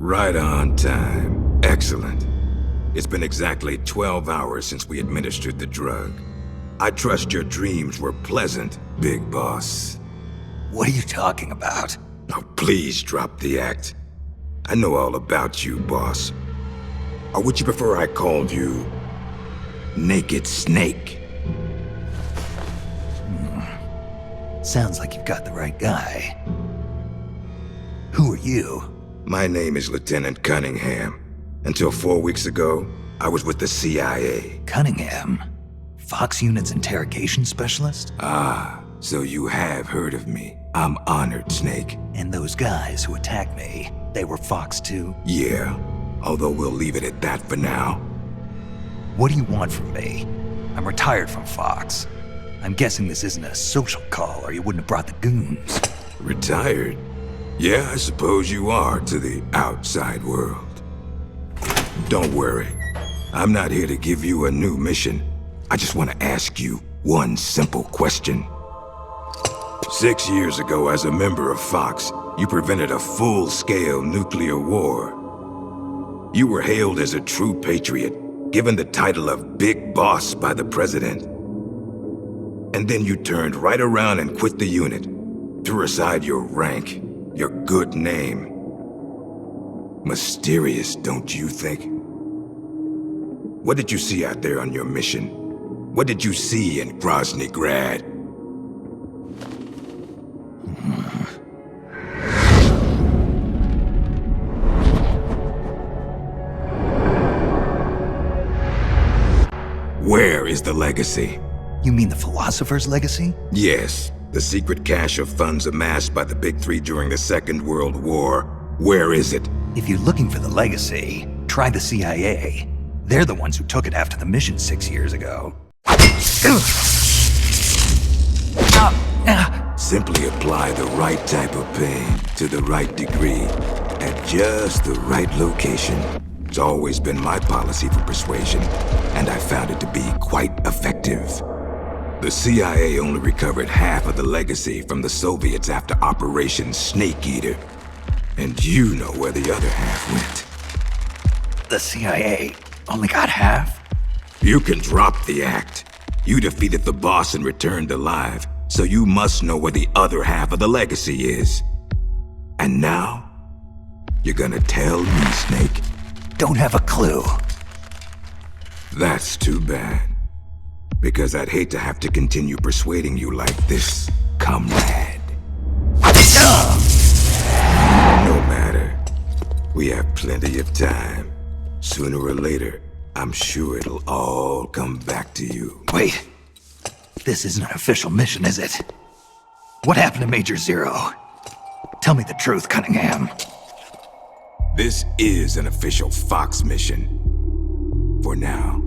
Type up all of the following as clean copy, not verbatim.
Right on time. Excellent. It's been exactly 12 hours since we administered the drug. I trust your dreams were pleasant, Big Boss. What are you talking about? Oh, please drop the act. I know all about you, boss. Or would you prefer I called you Naked Snake? Sounds like you've got the right guy. Who are you? My name is Lieutenant Cunningham. Until 4 weeks ago, I was with the CIA. Cunningham? Fox Unit's interrogation specialist? Ah, so you have heard of me. I'm honored, Snake. And those guys who attacked me, they were Fox too? Yeah, although we'll leave it at that for now. What do you want from me? I'm retired from Fox. I'm guessing this isn't a social call or you wouldn't have brought the goons. Retired? Yeah, I suppose you are to the outside world. Don't worry. I'm not here to give you a new mission. I just want to ask you one simple question. 6 years ago, as a member of Fox, you prevented a full-scale nuclear war. You were hailed as a true patriot, given the title of Big Boss by the President. And then you turned right around and quit the unit, threw aside your rank, your good name. Mysterious, don't you think? What did you see out there on your mission? What did you see in Grozny Grad? Where is the legacy? You mean the philosopher's legacy? Yes, the secret cache of funds amassed by the Big Three during the Second World War. Where is it? If you're looking for the legacy, try the CIA. They're the ones who took it after the mission 6 years ago. Simply apply the right type of pain to the right degree at just the right location. It's always been my policy for persuasion, and I found it to be quite effective. The CIA only recovered half of the legacy from the Soviets after Operation Snake Eater. And you know where the other half went. The CIA only got half? You can drop the act. You defeated the boss and returned alive, so you must know where the other half of the legacy is. And now, you're gonna tell me, Snake? Don't have a clue. That's too bad. Because I'd hate to have to continue persuading you like this, comrade. No matter. We have plenty of time. Sooner or later, I'm sure it'll all come back to you. Wait. This isn't an official mission, is it? What happened to Major Zero? Tell me the truth, Cunningham. This is an official Fox mission. For now.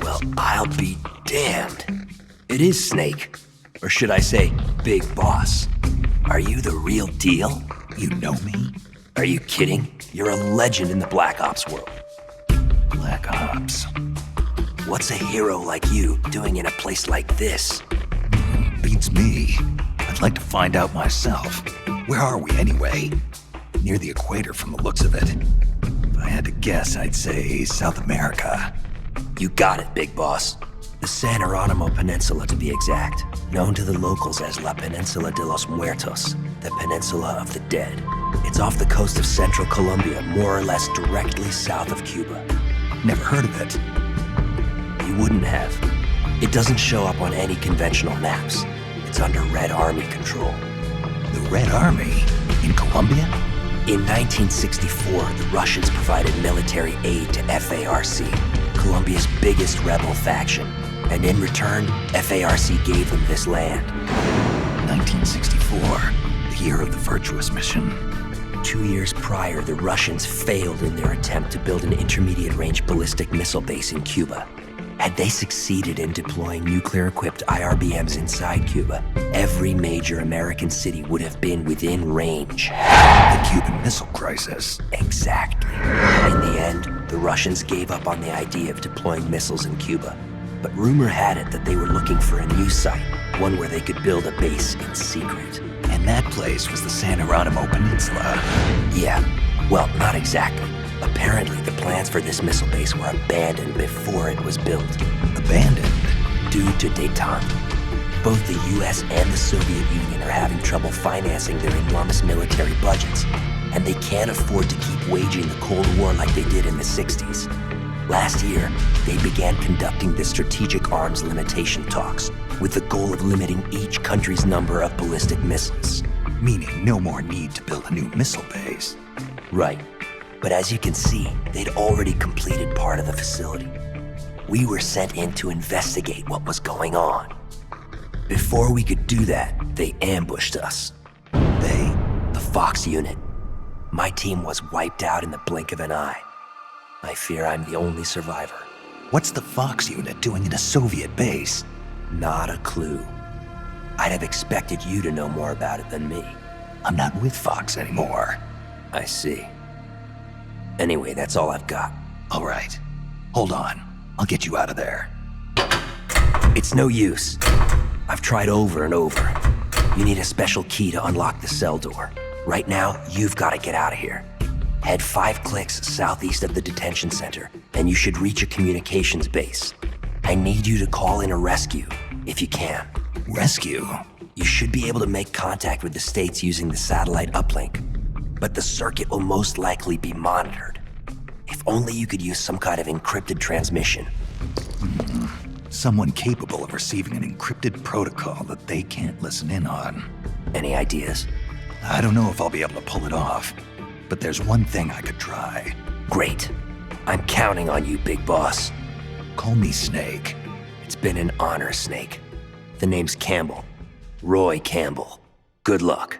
Well, I'll be damned. It is Snake. Or should I say, Big Boss. Are you the real deal? You know me? Are you kidding? You're a legend in the Black Ops world. Black Ops. What's a hero like you doing in a place like this? Beats me. I'd like to find out myself. Where are we anyway? Near the equator from the looks of it. If I had to guess, I'd say South America. You got it, Big Boss. The San Hieronymo Peninsula, to be exact. Known to the locals as La Peninsula de los Muertos, the Peninsula of the Dead. It's off the coast of central Colombia, more or less directly south of Cuba. Never heard of it. You wouldn't have. It doesn't show up on any conventional maps. It's under Red Army control. The Red Army? In Colombia? In 1964, the Russians provided military aid to FARC, Colombia's biggest rebel faction. And in return, FARC gave them this land. 1964, the year of the Virtuous mission. 2 years prior, the Russians failed in their attempt to build an intermediate-range ballistic missile base in Cuba. Had they succeeded in deploying nuclear-equipped IRBMs inside Cuba, every major American city would have been within range. The Cuban Missile Crisis. Exactly. In the end, the Russians gave up on the idea of deploying missiles in Cuba. But rumor had it that they were looking for a new site, one where they could build a base in secret. And that place was the San Hieronymo Peninsula. Yeah, well, not exactly. Apparently, the plans for this missile base were abandoned before it was built. Abandoned? Due to détente. Both the US and the Soviet Union are having trouble financing their enormous military budgets, and they can't afford to keep waging the Cold War like they did in the 60s. Last year, they began conducting the strategic arms limitation talks with the goal of limiting each country's number of ballistic missiles. Meaning no more need to build a new missile base. Right. But as you can see, they'd already completed part of the facility. We were sent in to investigate what was going on. Before we could do that, they ambushed us. They? The Fox unit. My team was wiped out in the blink of an eye. I fear I'm the only survivor. What's the Fox unit doing in a Soviet base? Not a clue. I'd have expected you to know more about it than me. I'm not with Fox anymore. I see. Anyway, that's all I've got. All right. Hold on. I'll get you out of there. It's no use. I've tried over and over. You need a special key to unlock the cell door. Right now, you've got to get out of here. Head 5 clicks southeast of the detention center, and you should reach a communications base. I need you to call in a rescue, if you can. Rescue? You should be able to make contact with the States using the satellite uplink, but the circuit will most likely be monitored. If only you could use some kind of encrypted transmission. Someone capable of receiving an encrypted protocol that they can't listen in on. Any ideas? I don't know if I'll be able to pull it off, but there's one thing I could try. Great. I'm counting on you, Big Boss. Call me Snake. It's been an honor, Snake. The name's Campbell. Roy Campbell. Good luck.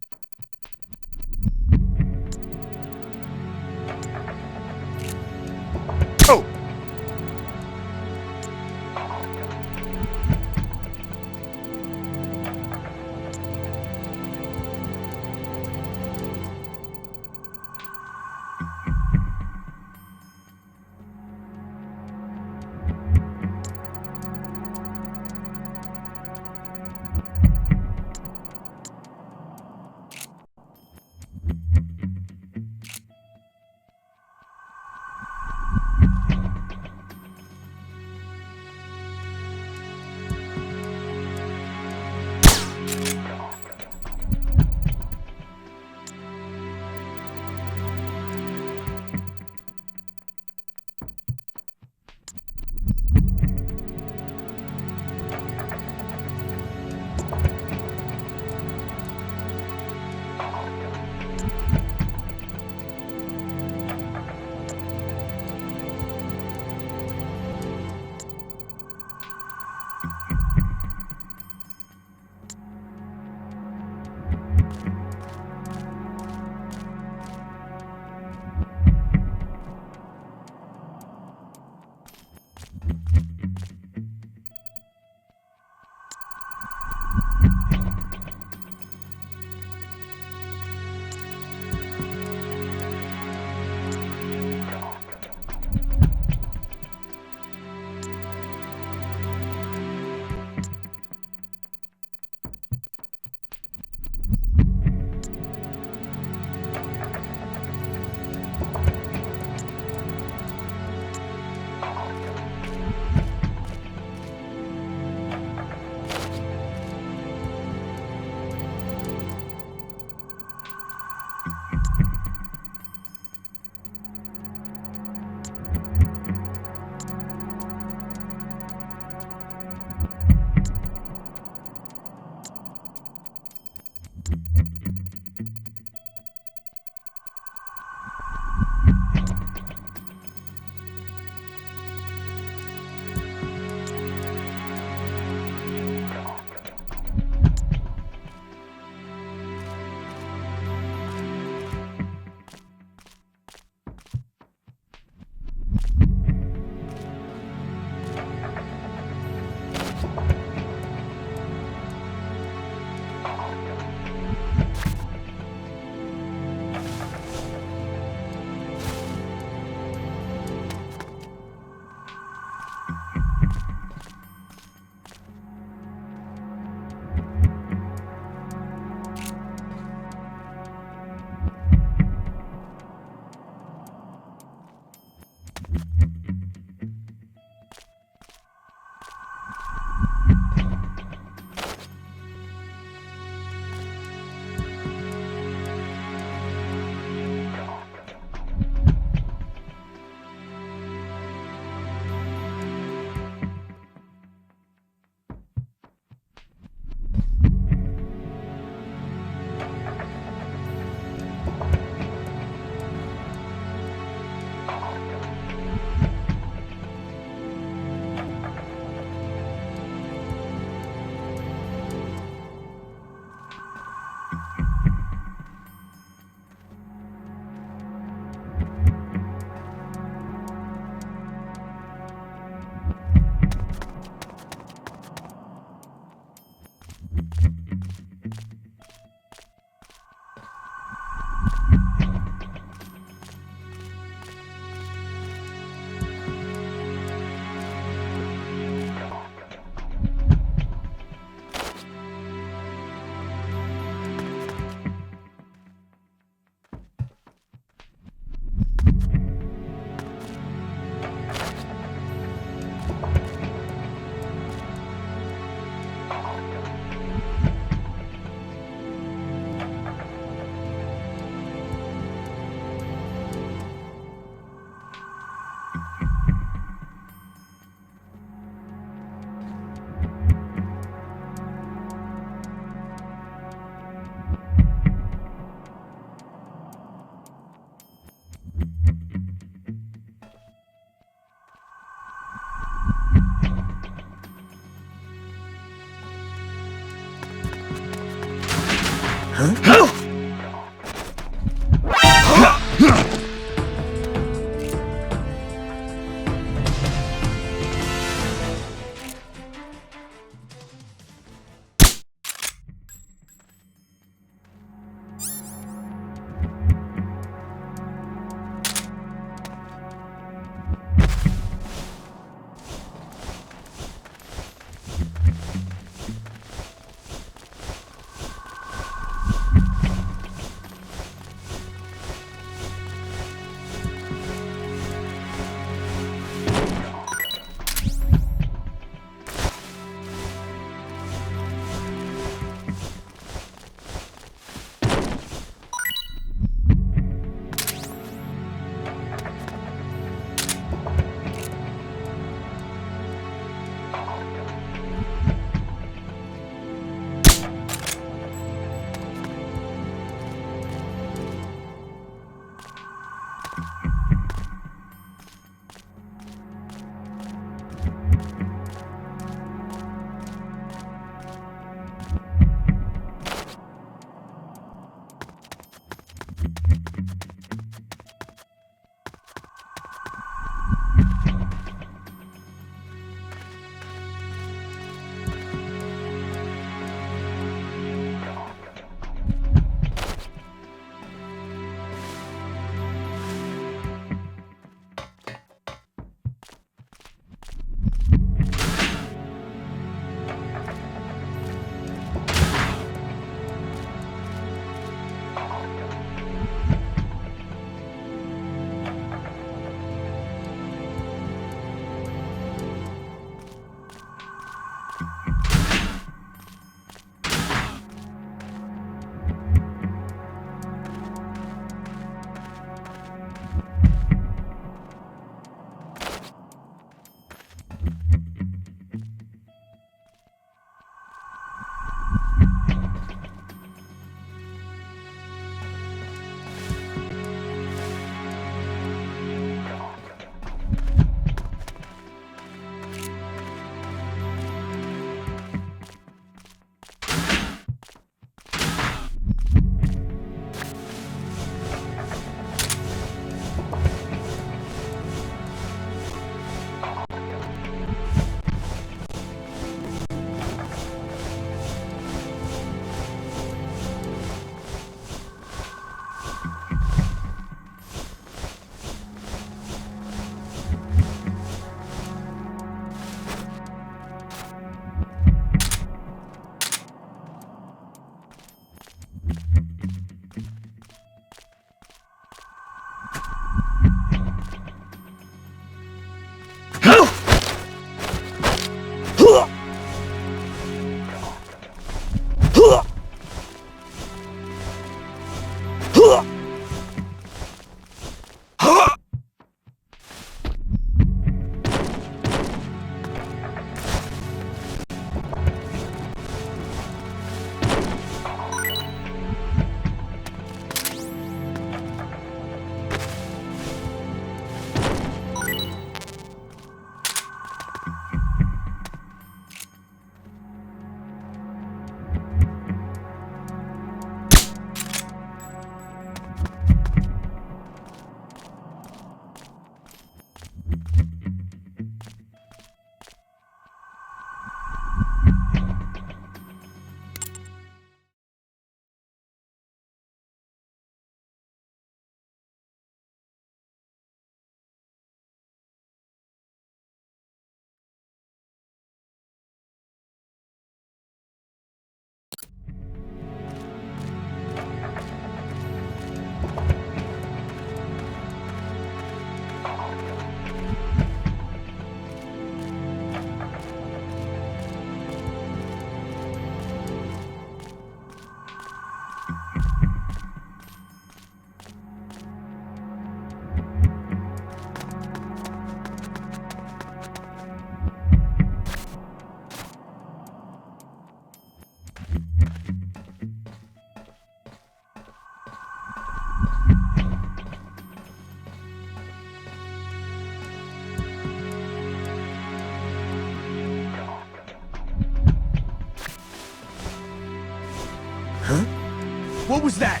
What was that?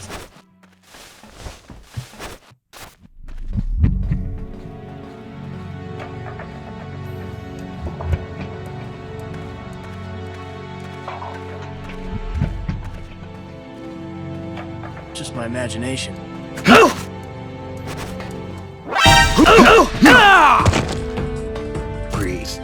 Just my imagination. Breathe.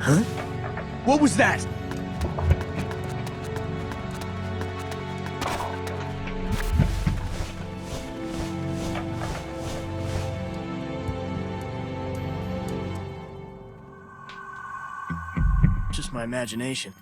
What was that? Just my imagination.